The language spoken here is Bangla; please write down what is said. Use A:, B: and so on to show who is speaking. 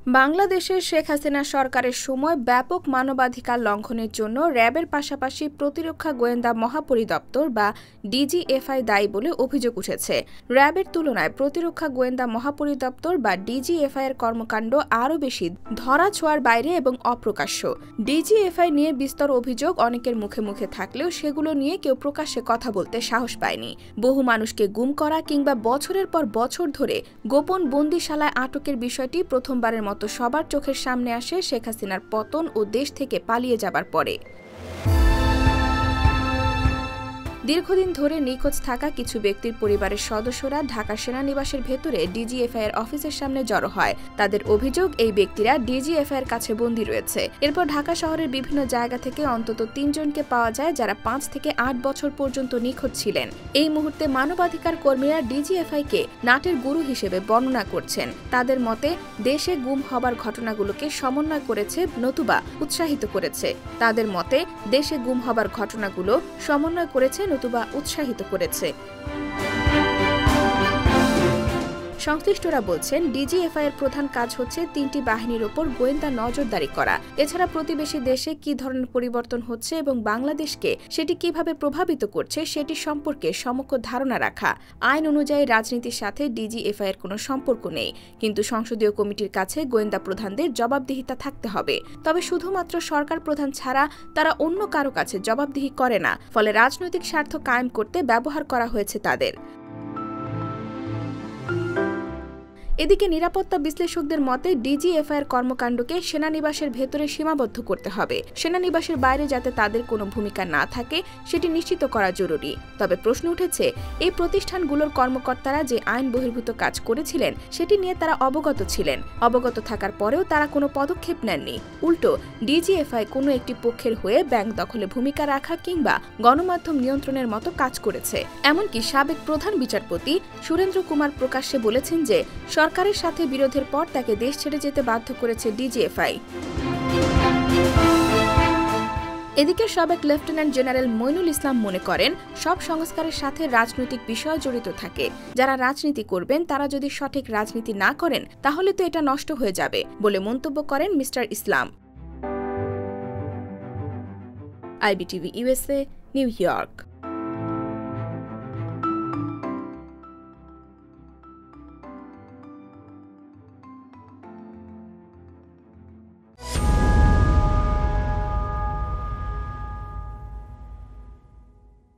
A: বাংলাদেশের শেখ হাসিনা সরকারের সময় ব্যাপক মানবাধিকার লঙ্ঘনের জন্য র্যাবের পাশাপাশি প্রতিরক্ষা গোয়েন্দা মহাপরিদপ্তর বা ডিজিএফআই দায়ী বলে অভিযোগ উঠেছে। র্যাবের তুলনায় প্রতিরক্ষা গোয়েন্দা মহাপরিদপ্তর বা ডিজিএফআই এর কর্মকাণ্ড আরও বেশি ধরাছোঁয়ার বাইরে এবং অপ্রকাশ্য। ডিজিএফআই নিয়ে বিস্তর অভিযোগ অনেকের মুখে মুখে থাকলেও সেগুলো নিয়ে কেউ প্রকাশ্যে কথা বলতে সাহস পায়নি। বহু মানুষকে গুম করা কিংবা বছরের পর বছর ধরে গোপন বন্দিশালায় আটকের বিষয়টি প্রথমবারের মতো সবার চোখের সামনে আসে শেখ হাসিনার পতন ও দেশ থেকে পালিয়ে যাবার পরে। দীর্ঘদিন ধরে নিখোঁজ থাকা কিছু ব্যক্তির পরিবারের সদস্যরা ঢাকা সেনানিবাসের ভেতরে ডিজিএফআই এর অফিসের সামনে জড়ো হয়। তাদের অভিযোগ, এই ব্যক্তিরা ডিজিএফআই এর কাছে বন্দী রয়েছে। এরপর ঢাকা শহরের বিভিন্ন জায়গা থেকে অন্তত ৩ জনকে পাওয়া যায় যারা ৫ থেকে ৮ বছর পর্যন্ত নিখোঁজ ছিলেন। এই মুহূর্তে মানবাধিকার কর্মীরা ডিজিএফআই কে নাটের গুরু হিসেবে বর্ণনা করছেন। তাদের মতে দেশে গুম হবার ঘটনাগুলোকে সমন্বয় করেছে নতুবা উৎসাহিত করেছে। তাদের মতে দেশে গুম হবার ঘটনাগুলো সমন্বয় করেছে নতুবা উৎসাহিত করেছে। সংশ্লিষ্টরা বলছেন, ডিজিএফআই এর প্রধান কাজ হচ্ছে ৩টি বাহিনীর ওপর গোয়েন্দা নজরদারি করা। এছাড়া প্রতিবেশী দেশে কি ধরনের পরিবর্তন হচ্ছে এবং বাংলাদেশকে সেটি কিভাবে প্রভাবিত করছে সেটি সম্পর্কে সমগ্র ধারণা রাখা। আইন অনুযায়ী রাজনীতির সাথে ডিজিএফআই এর কোনো সম্পর্ক নেই, কিন্তু সংসদীয় কমিটির কাছে গোয়েন্দা প্রধানদের জবাবদিহিতা থাকতে হবে। তবে শুধুমাত্র সরকার প্রধান ছাড়া তারা অন্য কারো কাছে জবাবদিহি করে না, ফলে রাজনৈতিক স্বার্থ কায়েম করতে ব্যবহার করা হয়েছে তাদের। এদিকে নিরাপত্তা বিশ্লেষকদের মতে ডিজিএফআই এর কর্মকাণ্ডকে সেনানিবাসের ভেতরে সীমাবদ্ধ করতে হবে। সেনানিবাসের বাইরে যাতে তাদের কোনো ভূমিকা না থাকে সেটি নিশ্চিত করা জরুরি। তবে প্রশ্ন উঠেছে, এই প্রতিষ্ঠানগুলোর কর্মকর্তারা যে আইন বহির্ভূত কাজ করেছিলেন সেটি নিয়ে তারা অবগত ছিলেন। অবগত থাকার পরেও তারা কোনো পদক্ষেপ নেননি। উল্টো ডিজিএফআই কোনো একটি পক্ষের হয়ে ব্যাংক দখলে ভূমিকা রাখা কিংবা গণমাধ্যম নিয়ন্ত্রণের মতো কাজ করেছে। এমনকি সাবেক প্রধান বিচারপতি সুরেন্দ্র কুমার প্রকাশ্যে বলেছেন যে সরকারের সাথে বিরোধের পর তাকে দেশ ছেড়ে যেতে বাধ্য করেছে ডিজিএফআই। এদিকে সাবেক লেফটেন্যান্ট জেনারেল মইনুল ইসলাম মনে করেন, সব সংস্কারের সাথে রাজনৈতিক বিষয় জড়িত থাকে। যারা রাজনীতি করবেন তারা যদি সঠিক রাজনীতি না করেন তাহলে তো এটা নষ্ট হয়ে যাবে বলে মন্তব্য করেন মিস্টার ইসলাম। IBTV USA, new York.